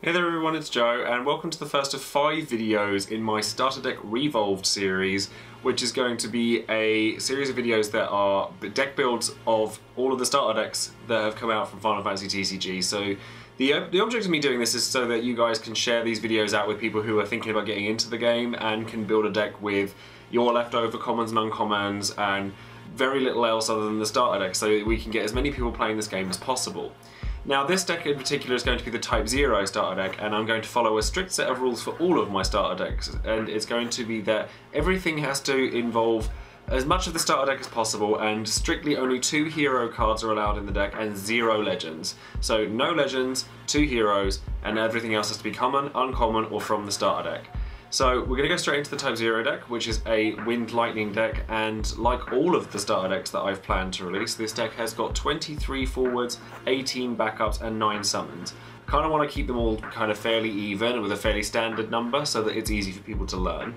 Hey there everyone, it's Joe, and welcome to the first of 5 videos in my Starter Deck Re-volved series, which is going to be a series of videos that are deck builds of all of the starter decks that have come out from Final Fantasy TCG. So the object of me doing this is so that you guys can share these videos out with people who are thinking about getting into the game and can build a deck with your leftover commons and uncommons and very little else other than the starter deck, so that we can get as many people playing this game as possible. Now this deck in particular is going to be the Type-0 starter deck, and I'm going to follow a strict set of rules for all of my starter decks, and it's going to be that everything has to involve as much of the starter deck as possible, and strictly only 2 hero cards are allowed in the deck and 0 legends. So no legends, 2 heroes, and everything else has to be common, uncommon, or from the starter deck. So we're going to go straight into the Type-0 deck, which is a Wind Lightning deck, and like all of the starter decks that I've planned to release, this deck has got 23 forwards, 18 backups, and 9 summons. I kind of want to keep them all kind of fairly even with a fairly standard number so that it's easy for people to learn.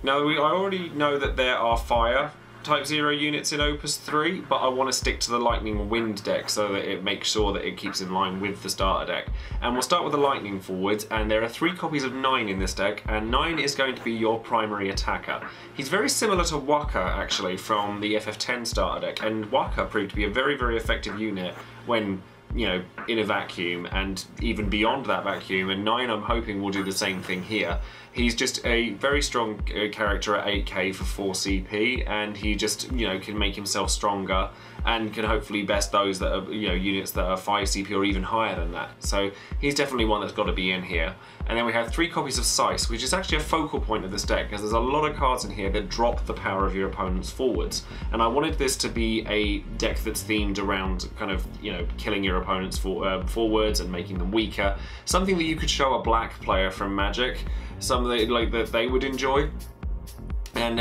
Now I already know that there are fire Type-0 units in Opus 3, but I want to stick to the Lightning Wind deck so that it makes sure that it keeps in line with the starter deck. And we'll start with the Lightning forwards, and there are 3 copies of 9 in this deck, and 9 is going to be your primary attacker. He's very similar to Waka, actually, from the FF10 starter deck, and Waka proved to be a very, very effective unit when, you know, in a vacuum and even beyond that vacuum, and 9 I'm hoping will do the same thing here. He's just a very strong character at 8k for 4 CP, and he just, you know, can make himself stronger and can hopefully best those that are, you know, units that are 5 CP or even higher than that. So he's definitely one that's got to be in here. And then we have 3 copies of Sice, which is actually a focal point of this deck, because there's a lot of cards in here that drop the power of your opponent's forwards. And I wanted this to be a deck that's themed around kind of, you know, killing your opponent's forwards and making them weaker. Something that you could show a black player from Magic, something like that they would enjoy. And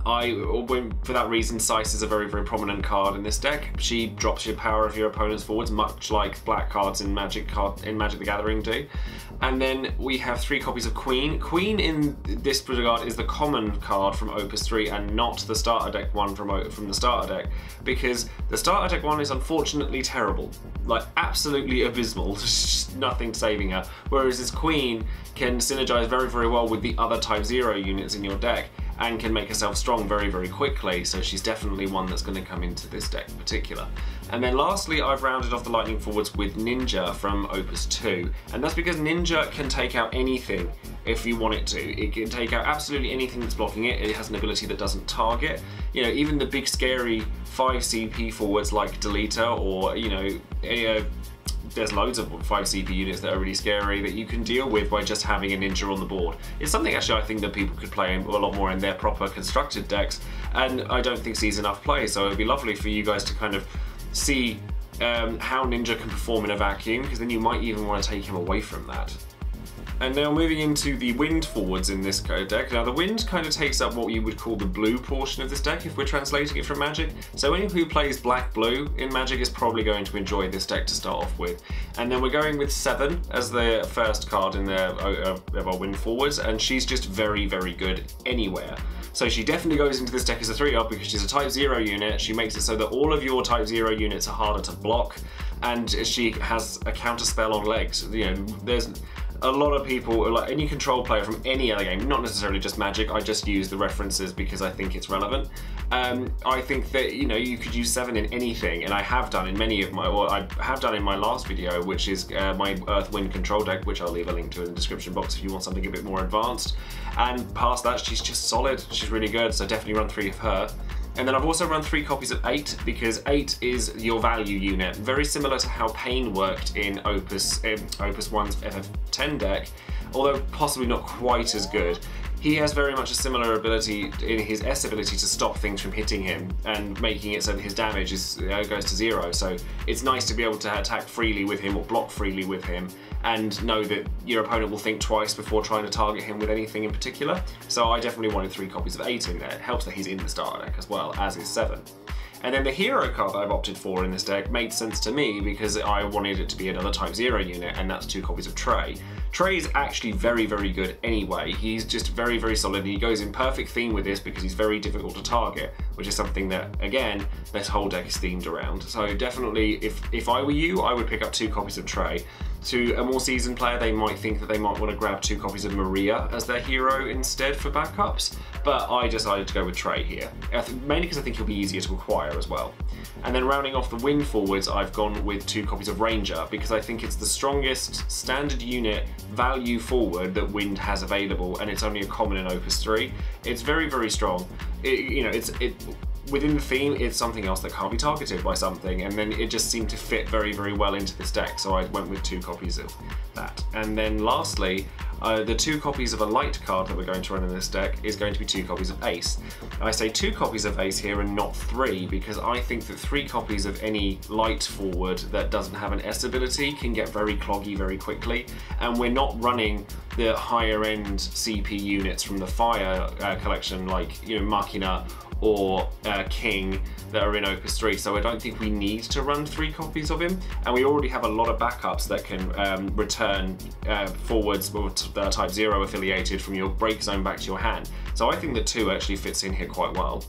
for that reason, Sice is a very, very prominent card in this deck. She drops your power of your opponent's forwards, much like black cards in Magic the Gathering do. And then we have 3 copies of Queen. Queen in this regard is the common card from Opus 3 and not the starter deck one from the starter deck, because the starter deck one is unfortunately terrible, like absolutely abysmal. There's just nothing saving her. Whereas this Queen can synergize very, very well with the other Type-0 units in your deck and can make herself strong very, very quickly, so she's definitely one that's going to come into this deck in particular. And then lastly, I've rounded off the Lightning forwards with Ninja from Opus 2, and that's because Ninja can take out anything if you want it to. It can take out absolutely anything that's blocking it. It has an ability that doesn't target. You know, even the big scary 5 CP forwards like Deleter, or, you know, there's loads of 5 CP units that are really scary that you can deal with by just having a Ninja on the board. It's something actually I think that people could play a lot more in their proper constructed decks, and I don't think sees enough play, so it would be lovely for you guys to kind of see how Ninja can perform in a vacuum, because then you might even want to take him away from that. And now moving into the Wind forwards in this deck. Now the Wind kind of takes up what you would call the blue portion of this deck if we're translating it from Magic. So anyone who plays black-blue in Magic is probably going to enjoy this deck to start off with. And then we're going with 7 as the first card in of our Wind forwards, and she's just very, very good anywhere. So she definitely goes into this deck as a 3-up because she's a Type-0 unit. She makes it so that all of your Type-0 units are harder to block, and she has a counter spell on legs. You know, there's a lot of people, like any control player from any other game, not necessarily just Magic, I just use the references because I think it's relevant. I think that, you know, you could use 7 in anything, and I have done in many of my, well, I have done in my last video, which is my Earth Wind control deck, which I'll leave a link to in the description box if you want something a bit more advanced. And past that, she's just solid, she's really good, so definitely run 3 of her. And then I've also run 3 copies of 8, because 8 is your value unit, very similar to how Pain worked in Opus 1's FF10 deck, although possibly not quite as good. He has very much a similar ability in his S ability to stop things from hitting him and making it so that his damage goes to 0. So it's nice to be able to attack freely with him or block freely with him and know that your opponent will think twice before trying to target him with anything in particular. So I definitely wanted 3 copies of 8 in there. It helps that he's in the starter deck as well, as is 7. And then the hero card that I've opted for in this deck made sense to me because I wanted it to be another Type-0 unit, and that's 2 copies of Tray. Tray is actually very, very good anyway. He's just very, very solid, and he goes in perfect theme with this because he's very difficult to target, which is something that, again, this whole deck is themed around. So definitely, if I were you, I would pick up 2 copies of Tray. To a more seasoned player, they might think that they might want to grab 2 copies of Maria as their hero instead for backups, but I decided to go with Trey here, mainly because I think he'll be easier to acquire as well. And then rounding off the Wind forwards, I've gone with 2 copies of Ranger because I think it's the strongest standard unit value forward that Wind has available, and it's only a common in Opus 3. It's very, very strong. Within the theme, it's something else that can't be targeted by something, and then it just seemed to fit very, very well into this deck, so I went with 2 copies of that. And then lastly, the 2 copies of a light card that we're going to run in this deck is going to be 2 copies of Ace. I say 2 copies of Ace here and not 3 because I think that 3 copies of any light forward that doesn't have an S ability can get very cloggy very quickly, and we're not running the higher end CP units from the Fire collection like, you know, Machina or King that are in Opus 3, so I don't think we need to run 3 copies of him, and we already have a lot of backups that can return forwards with Type-0 affiliated from your break zone back to your hand, so I think that 2 actually fits in here quite well.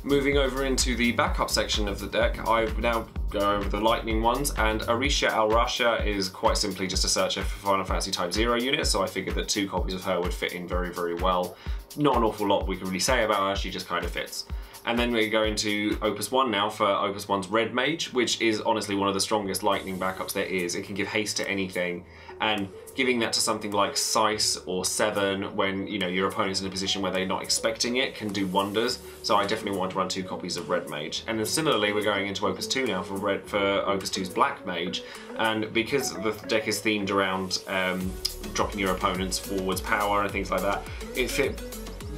Moving over into the backup section of the deck, I now go over the lightning ones, and Arisha Al-Rasha is quite simply just a searcher for Final Fantasy Type-0 units, so I figured that 2 copies of her would fit in very, very well. Not an awful lot we can really say about her, she just kind of fits. And then we go into Opus 1 now for Opus 1's Red Mage, which is honestly one of the strongest lightning backups there is. It can give haste to anything, and giving that to something like Sice or Seven when, you know, your opponent's in a position where they're not expecting it can do wonders. So I definitely want to run 2 copies of Red Mage. And then similarly, we're going into Opus 2 now for Opus 2's Black Mage, and because the deck is themed around dropping your opponent's forwards power and things like that, it fit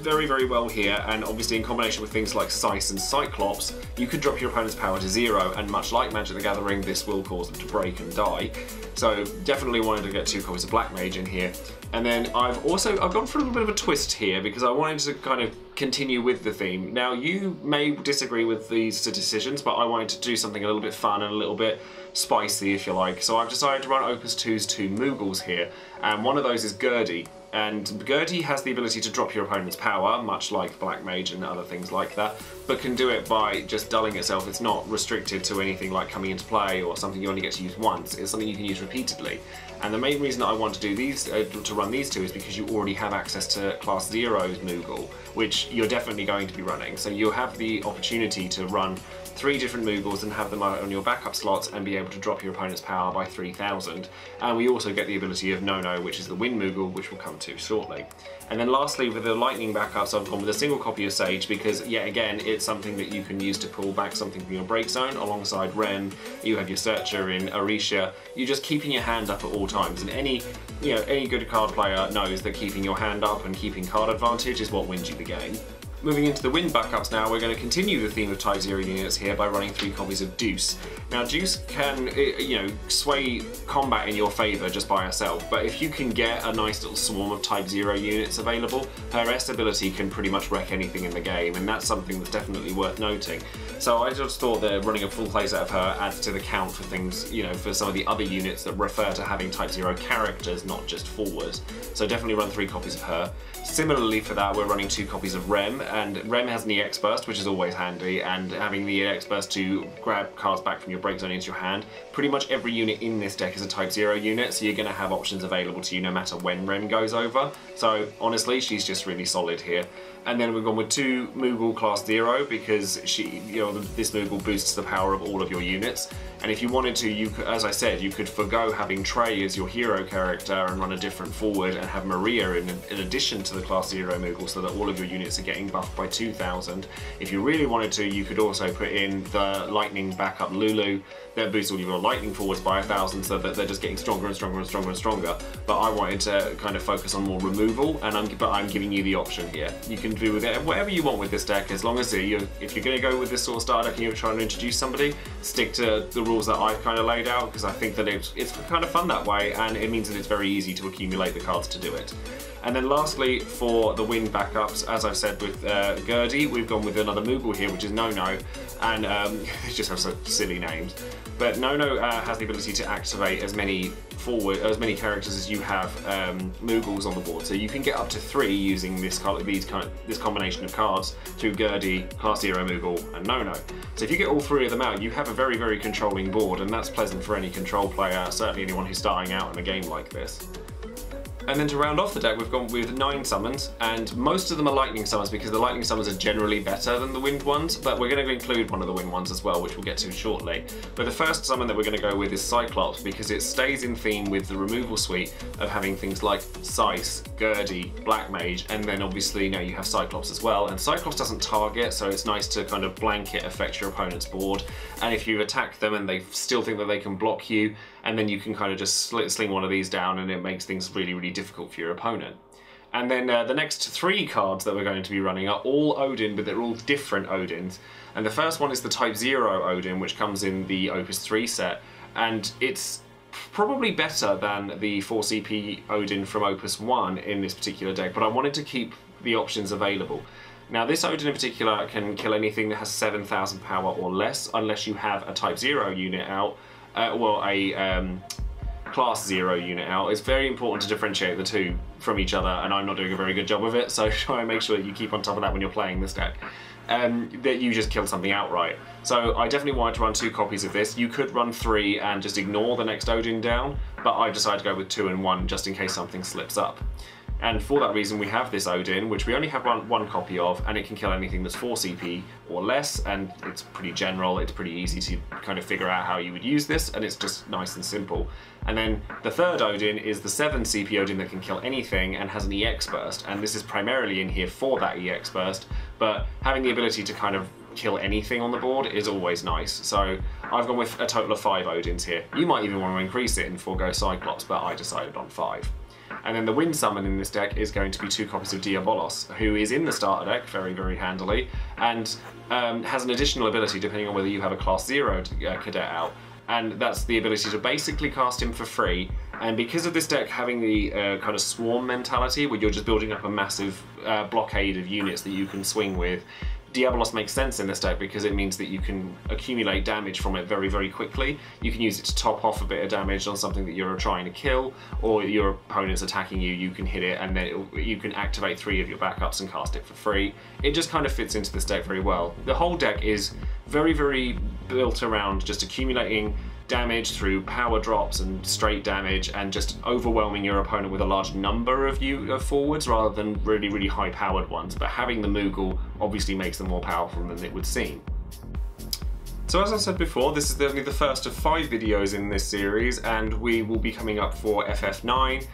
very, very well here, and obviously in combination with things like Sice and Cyclops, you could drop your opponent's power to 0, and much like Magic the Gathering, this will cause them to break and die. So definitely wanted to get 2 copies of Black Mage in here. And then I've gone for a little bit of a twist here because I wanted to kind of continue with the theme. Now, you may disagree with these decisions, but I wanted to do something a little bit fun and a little bit spicy, if you like. So I've decided to run Opus 2's 2 Moogles here, and one of those is Gurdy. And Gurdy has the ability to drop your opponent's power, much like Black Mage and other things like that, but can do it by just dulling itself. It's not restricted to anything like coming into play or something you only get to use once. It's something you can use repeatedly. And the main reason that I want to do these, to run these 2, is because you already have access to Class 0's Moogle, which you're definitely going to be running. So you'll have the opportunity to run 3 different Moogles and have them on your backup slots and be able to drop your opponent's power by 3,000. And we also get the ability of No-No, which is the Wind Moogle, which we'll come to shortly. And then lastly, with the lightning backups, I've gone with a single copy of Sage because, yet again, it's something that you can use to pull back something from your break zone. Alongside Ren, you have your Searcher in Arisha. You're just keeping your hand up at all times, and any good card player knows that keeping your hand up and keeping card advantage is what wins you the game. Moving into the Wind backups now, we're going to continue the theme of Type-0 units here by running 3 copies of Deuce. Now, Deuce can, sway combat in your favour just by herself, but if you can get a nice little swarm of Type-0 units available, her S ability can pretty much wreck anything in the game, and that's something that's definitely worth noting. So I just thought that running a full playset of her adds to the count for things, for some of the other units that refer to having Type-0 characters, not just forwards. So definitely run 3 copies of her. Similarly for that, we're running 2 copies of Rem, and Rem has an EX Burst, which is always handy, and having the EX Burst to grab cards back from your break zone into your hand. Pretty much every unit in this deck is a Type-0 unit, so you're going to have options available to you no matter when Rem goes over. So honestly, she's just really solid here. And then we've gone with 2 Moogle Class 0 because this Moogle boosts the power of all of your units. And if you wanted to, you could, as I said, you could forgo having Trey as your hero character and run a different forward and have Maria in addition to the Class 0 Moogle so that all of your units are getting buffed by 2,000. If you really wanted to, you could also put in the Lightning backup Lulu that boosts all of your Lightning forwards by 1,000 so that they're just getting stronger and stronger and stronger and stronger. But I wanted to kind of focus on more removal, but I'm giving you the option here. You can do with it whatever you want with this deck, as long as if you're going to go with this sort of starter deck and you're trying to introduce somebody, stick to the rules that I've kind of laid out, because I think that it's kind of fun that way, and it means that it's very easy to accumulate the cards to do it. And then lastly, for the wind backups, as I've said with Gurdy, we've gone with another Moogle here, which is No-No, and they just have such silly names. But No-No has the ability to activate as many characters as you have Moogles on the board. So you can get up to 3 using this combination of cards through Gurdy, Class 0 Moogle, and No-No. So if you get all 3 of them out, you have a very, very controlling board, and that's pleasant for any control player, certainly anyone who's starting out in a game like this. And then to round off the deck, we've gone with 9 summons, and most of them are lightning summons because the lightning summons are generally better than the wind ones, but we're going to include one of the wind ones as well, which we'll get to shortly. But the first summon that we're going to go with is Cyclops, because it stays in theme with the removal suite of having things like Sice, Gurdy, Black Mage, and then obviously now you have Cyclops as well. And Cyclops doesn't target, so it's nice to kind of blanket affect your opponent's board, and if you attack them and they still think that they can block you, and then you can kind of just sling one of these down, and it makes things really, really difficult for your opponent. And then the next 3 cards that we're going to be running are all Odin, but they're all different Odins. And the first one is the Type-0 Odin, which comes in the Opus 3 set, and it's probably better than the 4 CP Odin from Opus 1 in this particular deck, but I wanted to keep the options available. Now this Odin in particular can kill anything that has 7,000 power or less, unless you have a Type-0 unit out, well, a Class 0 unit out. It's very important to differentiate the two from each other, and I'm not doing a very good job of it, so try and make sure that you keep on top of that when you're playing this deck. That you just kill something outright. So I definitely wanted to run 2 copies of this. You could run 3 and just ignore the next Odin down, but I decided to go with 2 and 1 just in case something slips up. And for that reason we have this Odin, which we only have one copy of, and it can kill anything that's 4 CP or less, and it's pretty general, it's pretty easy to kind of figure out how you would use this, and it's just nice and simple. And then the third Odin is the 7 CP Odin that can kill anything and has an EX burst, and this is primarily in here for that EX burst, but having the ability to kind of kill anything on the board is always nice. So I've gone with a total of 5 Odins here. You might even want to increase it and forego Cyclops, but I decided on 5. And then the wind summon in this deck is going to be 2 copies of Diabolos, who is in the starter deck very, very handily, and has an additional ability depending on whether you have a Class 0 cadet out, and that's the ability to basically cast him for free. And because of this deck having the kind of swarm mentality, where you're just building up a massive blockade of units that you can swing with, Diabolos makes sense in this deck because it means that you can accumulate damage from it very, very quickly. You can use it to top off a bit of damage on something that you're trying to kill, or your opponent's attacking you, you can hit it, and then you can activate 3 of your backups and cast it for free. It just kind of fits into this deck very well. The whole deck is very, very built around just accumulating damage through power drops and straight damage, and just overwhelming your opponent with a large number of forwards rather than really, really high powered ones. But having the Moogle obviously makes them more powerful than it would seem. So as I said before, this is only the first of 5 videos in this series, and we will be coming up for FF9,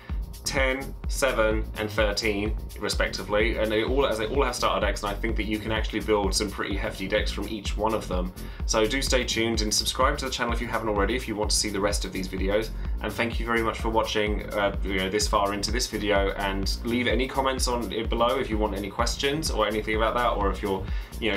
10, 7 and 13 respectively, and they all have starter decks, and I think that you can actually build some pretty hefty decks from each one of them. So do stay tuned and subscribe to the channel if you haven't already, if you want to see the rest of these videos. And thank you very much for watching this far into this video, and leave any comments on it below if you want any questions or anything about that, or if you're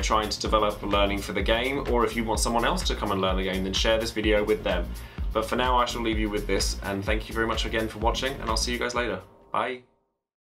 trying to develop learning for the game, or if you want someone else to come and learn the game, then share this video with them. But for now I shall leave you with this, and thank you very much again for watching, and I'll see you guys later. Bye!